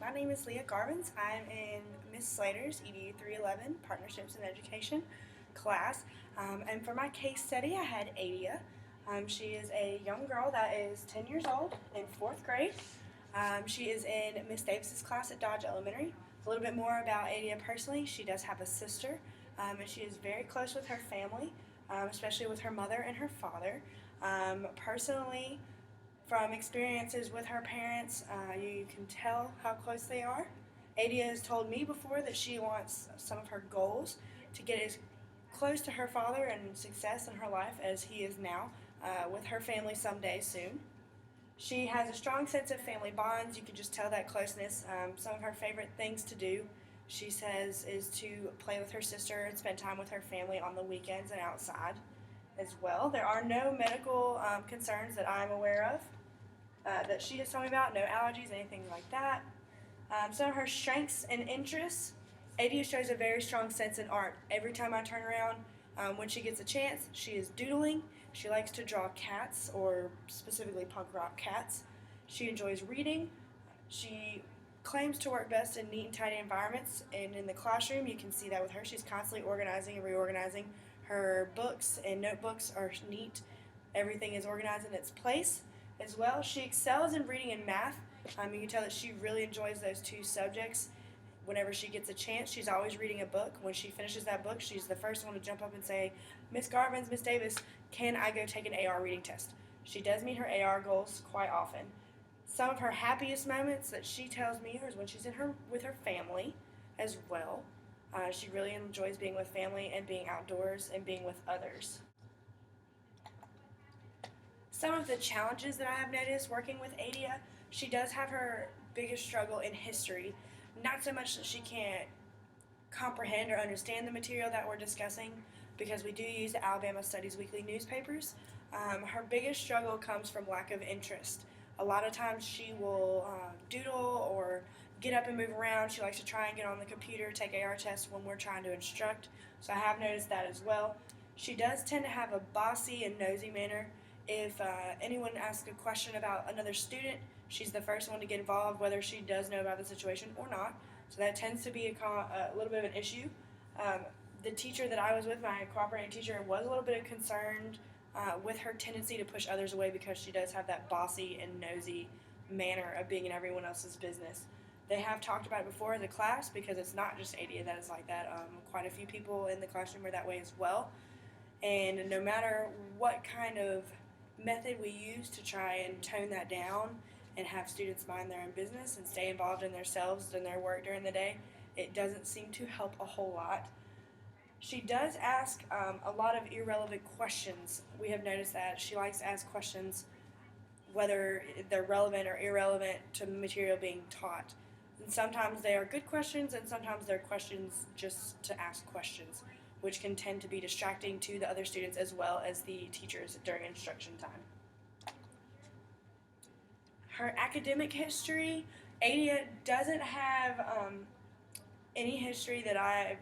My name is Leah Garvins. I'm in Miss Slater's EDU 311 Partnerships in Education class. And for my case study, I had Adia. She is a young girl that is 10 years old in fourth grade. She is in Miss Davis's class at Dodge Elementary. A little bit more about Adia personally. She does have a sister, and she is very close with her family, especially with her mother and her father. Personally, from experiences with her parents, you can tell how close they are. Adia has told me before that she wants some of her goals to get as close to her father and success in her life as he is now with her family someday soon. She has a strong sense of family bonds. You can just tell that closeness. Some of her favorite things to do, she says, is to play with her sister and spend time with her family on the weekends and outside as well. There are no medical concerns that I'm aware of that she has told me about, no allergies, anything like that. Some of her strengths and interests, Adia shows a very strong sense in art. Every time I turn around, when she gets a chance, she is doodling. She likes to draw cats, or specifically punk rock cats. She enjoys reading. She claims to work best in neat and tidy environments, and in the classroom you can see that with her. She's constantly organizing and reorganizing. Her books and notebooks are neat. Everything is organized in its place as well. She excels in reading and math. You can tell that she really enjoys those two subjects. Whenever she gets a chance, she's always reading a book. When she finishes that book, she's the first one to jump up and say, "Miss Garvins, Miss Davis, can I go take an AR reading test?" She does meet her AR goals quite often. Some of her happiest moments that she tells me is when she's with her family as well. She really enjoys being with family and being outdoors and being with others. Some of the challenges that I have noticed working with Adia, she does have her biggest struggle in history. Not so much that she can't comprehend or understand the material that we're discussing, because we do use the Alabama Studies Weekly newspapers. Her biggest struggle comes from lack of interest. A lot of times she will doodle or get up and move around. She likes to try and get on the computer, take AR tests when we're trying to instruct. So I have noticed that as well. She does tend to have a bossy and nosy manner. If anyone asks a question about another student, she's the first one to get involved, whether she does know about the situation or not. So that tends to be a little bit of an issue. The teacher that I was with, my cooperating teacher, was a little bit concerned with her tendency to push others away because she does have that bossy and nosy manner of being in everyone else's business. They have talked about it before as a class, because it's not just Adia that is like that. Quite a few people in the classroom are that way as well. And no matter what kind of method we use to try and tone that down and have students mind their own business and stay involved in themselves and their work during the day, it doesn't seem to help a whole lot. She does ask a lot of irrelevant questions. We have noticed that she likes to ask questions whether they're relevant or irrelevant to the material being taught. And sometimes they are good questions, and sometimes they're questions just to ask questions, which can tend to be distracting to the other students as well as the teachers during instruction time. Her academic history, Adia doesn't have any history that I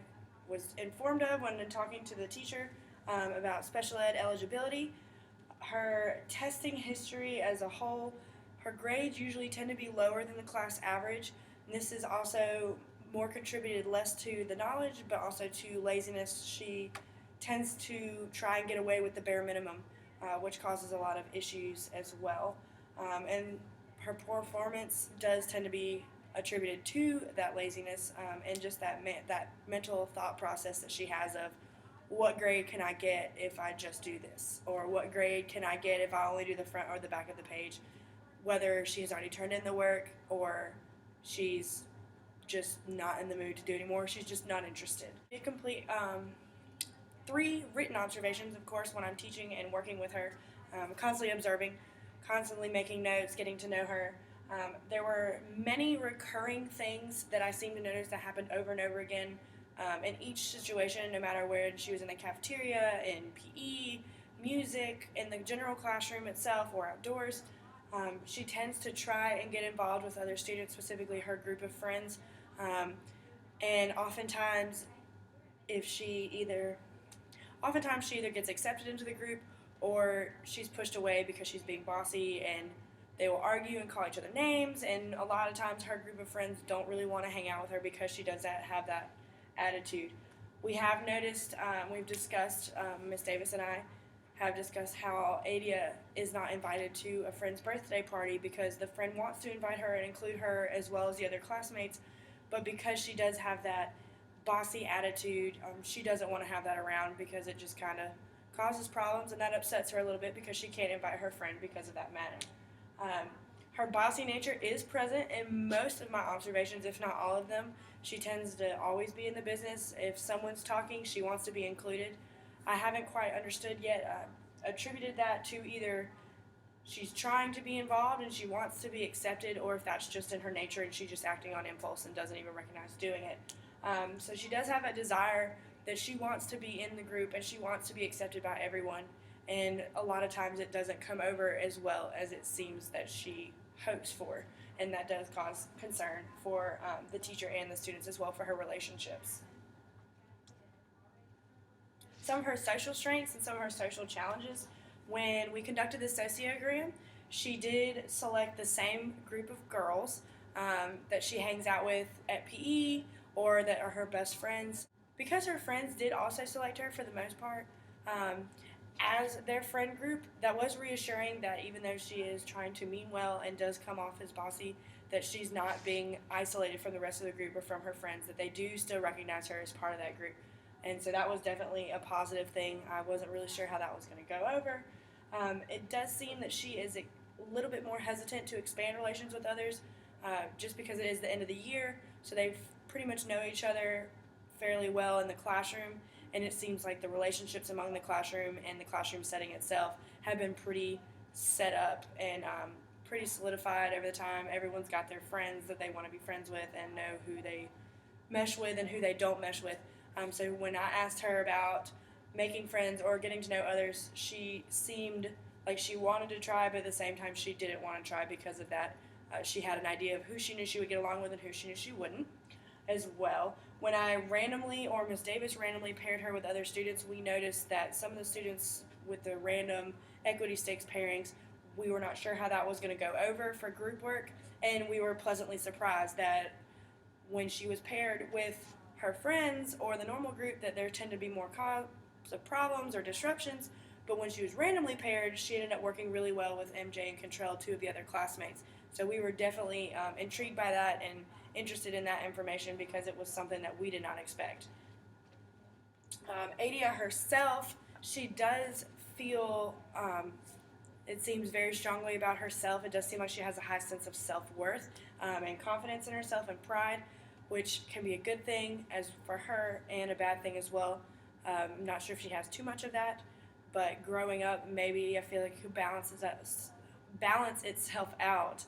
was informed of when talking to the teacher about special ed eligibility. Her testing history as a whole, her grades usually tend to be lower than the class average. And this is also more contributed less to the knowledge, but also to laziness. She tends to try and get away with the bare minimum, which causes a lot of issues as well. And her performance does tend to be attributed to that laziness and just that mental thought process that she has of, what grade can I get if I just do this? Or what grade can I get if I only do the front or the back of the page? Whether she has already turned in the work or she's just not in the mood to do anymore, she's just not interested. I complete 3 written observations, of course, when I'm teaching and working with her, constantly observing, constantly making notes, getting to know her. There were many recurring things that I seemed to notice that happened over and over again in each situation, no matter where she was in the cafeteria, in PE, music, in the general classroom itself, or outdoors. She tends to try and get involved with other students, specifically her group of friends. And oftentimes she either gets accepted into the group, or she's pushed away because she's being bossy and they will argue and call each other names, and a lot of times her group of friends don't really want to hang out with her because she does have that attitude. We have noticed, we've discussed, Miss Davis and I have discussed how Adia is not invited to a friend's birthday party because the friend wants to invite her and include her as well as the other classmates, but because she does have that bossy attitude, she doesn't want to have that around because it just kind of causes problems, and that upsets her a little bit because she can't invite her friend because of that matter. Her bossy nature is present in most of my observations, if not all of them. She tends to always be in the business. If someone's talking, she wants to be included. I haven't quite understood yet, attributed that to either she's trying to be involved and she wants to be accepted, or if that's just in her nature and she's just acting on impulse and doesn't even recognize doing it. So she does have a desire that she wants to be in the group and she wants to be accepted by everyone. And a lot of times it doesn't come over as well as it seems that she hopes for. And that does cause concern for the teacher and the students as well for her relationships. Some of her social strengths and some of her social challenges. When we conducted the sociogram, she did select the same group of girls that she hangs out with at PE or that are her best friends. Because her friends did also select her for the most part, as their friend group, that was reassuring that even though she is trying to mean well and does come off as bossy, that she's not being isolated from the rest of the group or from her friends, that they do still recognize her as part of that group. And so that was definitely a positive thing. I wasn't really sure how that was going to go over. It does seem that she is a little bit more hesitant to expand relations with others just because it is the end of the year, so they pretty much know each other fairly well in the classroom, and it seems like the relationships among the classroom and the classroom setting itself have been pretty set up and pretty solidified over the time. Everyone's got their friends that they want to be friends with and know who they mesh with and who they don't mesh with. So when I asked her about making friends or getting to know others, she seemed like she wanted to try, but at the same time she didn't want to try because of that. She had an idea of who she knew she would get along with and who she knew she wouldn't as well. When I randomly, or Miss Davis randomly paired her with other students, we noticed that some of the students with the random equity stakes pairings, we were not sure how that was going to go over for group work, and we were pleasantly surprised that when she was paired with her friends or the normal group, that there tend to be more cause of problems or disruptions, but when she was randomly paired, she ended up working really well with MJ and Contrell, two of the other classmates. So we were definitely intrigued by that and interested in that information because it was something that we did not expect. Adia herself, she does feel, it seems very strongly about herself. It does seem like she has a high sense of self-worth and confidence in herself and pride, which can be a good thing as for her and a bad thing as well. I'm not sure if she has too much of that, but growing up, maybe I feel like who balances that, balance itself out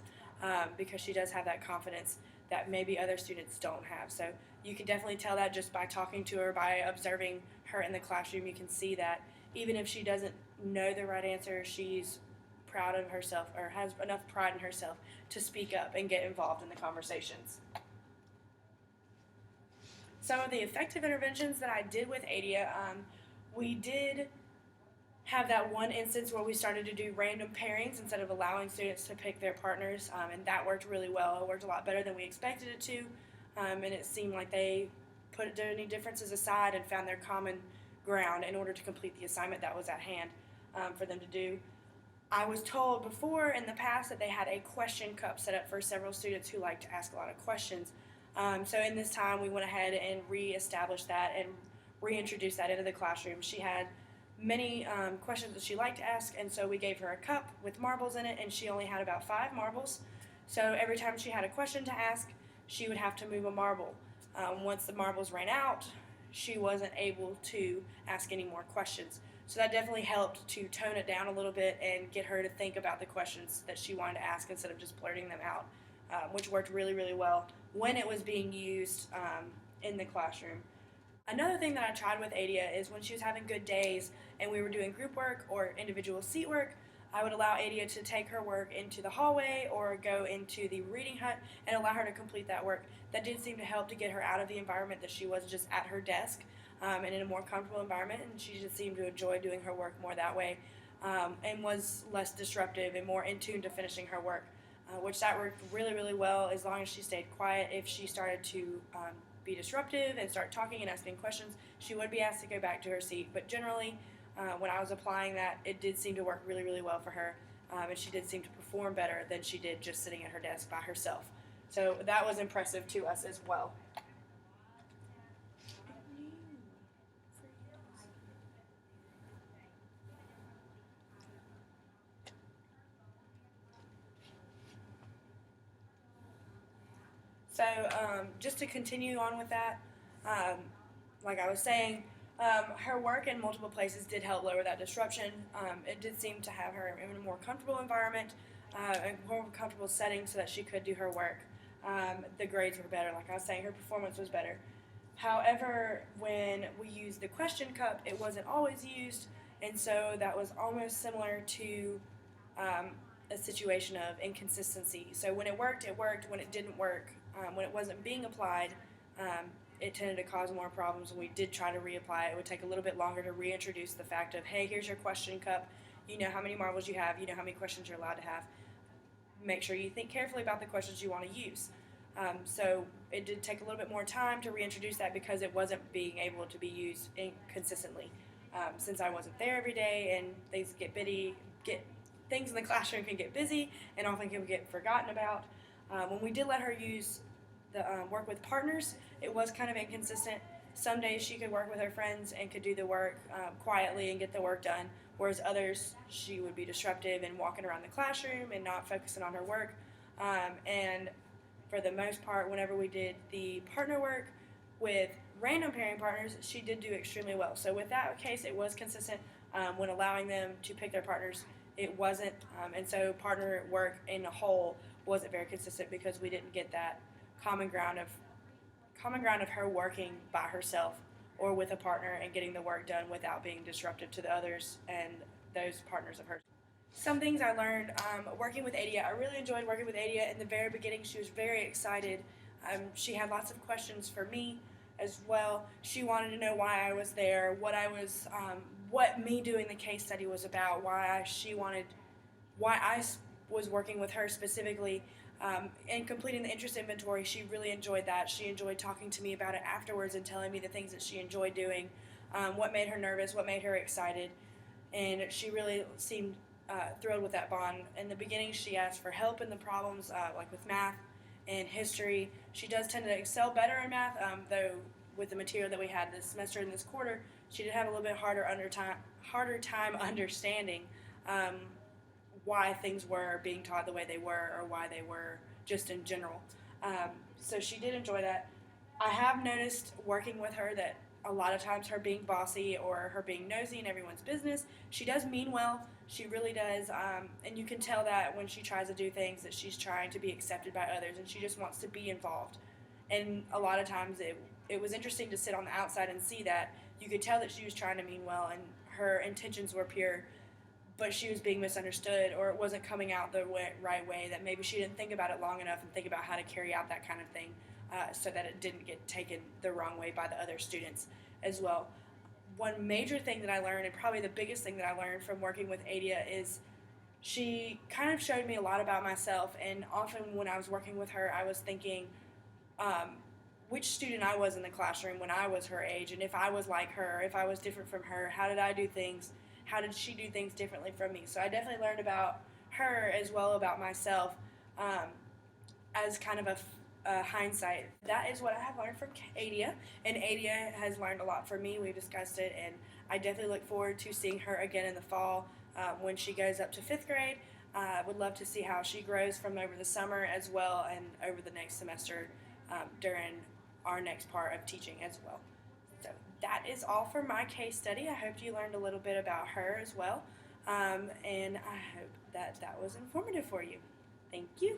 because she does have that confidence that maybe other students don't have. So you can definitely tell that just by talking to her, by observing her in the classroom. You can see that even if she doesn't know the right answer, she's proud of herself or has enough pride in herself to speak up and get involved in the conversations. Some of the effective interventions that I did with Adia, we did have that one instance where we started to do random pairings instead of allowing students to pick their partners, and that worked really well. It worked a lot better than we expected it to, and it seemed like they put any differences aside and found their common ground in order to complete the assignment that was at hand for them to do. I was told before in the past that they had a question cup set up for several students who like to ask a lot of questions. So in this time, we went ahead and re-established that and reintroduced that into the classroom. She had many questions that she liked to ask, and so we gave her a cup with marbles in it, and she only had about 5 marbles. So every time she had a question to ask, she would have to move a marble. Once the marbles ran out, she wasn't able to ask any more questions. So that definitely helped to tone it down a little bit and get her to think about the questions that she wanted to ask instead of just blurting them out, which worked really, really well when it was being used in the classroom. Another thing that I tried with Adia is when she was having good days and we were doing group work or individual seat work, I would allow Adia to take her work into the hallway or go into the reading hut and allow her to complete that work. That did seem to help to get her out of the environment that she was just at her desk and in a more comfortable environment, and she just seemed to enjoy doing her work more that way. and was less disruptive and more in tune to finishing her work, which that worked really, really well as long as she stayed quiet. If she started to be disruptive and start talking and asking questions, she would be asked to go back to her seat. But generally, when I was applying that, it did seem to work really, really well for her, and she did seem to perform better than she did just sitting at her desk by herself. So that was impressive to us as well. So just to continue on with that, um, like I was saying, her work in multiple places did help lower that disruption. It did seem to have her in a more comfortable environment, a more comfortable setting so that she could do her work. The grades were better, like I was saying, her performance was better. However, when we used the question cup, it wasn't always used, and so that was almost similar to um, a situation of inconsistency. So when it worked, it worked. When it didn't work, when it wasn't being applied, it tended to cause more problems. When we did try to reapply, it would take a little bit longer to reintroduce the fact of, hey, here's your question cup. You know how many marbles you have. You know how many questions you're allowed to have. Make sure you think carefully about the questions you want to use. So it did take a little bit more time to reintroduce that because it wasn't being able to be used consistently. Since I wasn't there every day and things things in the classroom can get busy and often can get forgotten about. When we did let her use the work with partners, it was kind of inconsistent. Some days she could work with her friends and could do the work quietly and get the work done, whereas others she would be disruptive and walking around the classroom and not focusing on her work. And for the most part, whenever we did the partner work with random pairing partners, she did do extremely well. So with that case, it was consistent when allowing them to pick their partners. It wasn't, and so partner work in a whole wasn't very consistent because we didn't get that common ground of her working by herself or with a partner and getting the work done without being disruptive to the others and those partners of hers. Some things I learned working with Adia. I really enjoyed working with Adia. In the very beginning, she was very excited. She had lots of questions for me as well. She wanted to know why I was there, what me doing the case study was about, why I was working with her specifically. And completing the interest inventory, she really enjoyed that. She enjoyed talking to me about it afterwards and telling me the things that she enjoyed doing, what made her nervous, what made her excited, and she really seemed thrilled with that bond. In the beginning, she asked for help in the problems, like with math and history. She does tend to excel better in math, though with the material that we had this semester and this quarter, she did have a little bit harder time understanding why things were being taught the way they were or why they were just in general. So she did enjoy that. I have noticed working with her that a lot of times her being bossy or her being nosy in everyone's business, she does mean well. She really does. And you can tell that when she tries to do things that she's trying to be accepted by others and she just wants to be involved. And a lot of times it was interesting to sit on the outside and see that. You could tell that she was trying to mean well and her intentions were pure, but she was being misunderstood or it wasn't coming out the right way, that maybe she didn't think about it long enough and think about how to carry out that kind of thing so that it didn't get taken the wrong way by the other students as well. One major thing that I learned, and probably the biggest thing that I learned from working with Adia, is she kind of showed me a lot about myself, and often when I was working with her, I was thinking which student I was in the classroom when I was her age, and if I was like her, if I was different from her, how did I do things? How did she do things differently from me? So I definitely learned about her as well about myself as kind of a hindsight. That is what I have learned from Adia, and Adia has learned a lot from me. We discussed it, and I definitely look forward to seeing her again in the fall when she goes up to 5th grade. I would love to see how she grows from over the summer as well and over the next semester during our next part of teaching as well. So that is all for my case study. I hope you learned a little bit about her as well, and I hope that was informative for you. Thank you.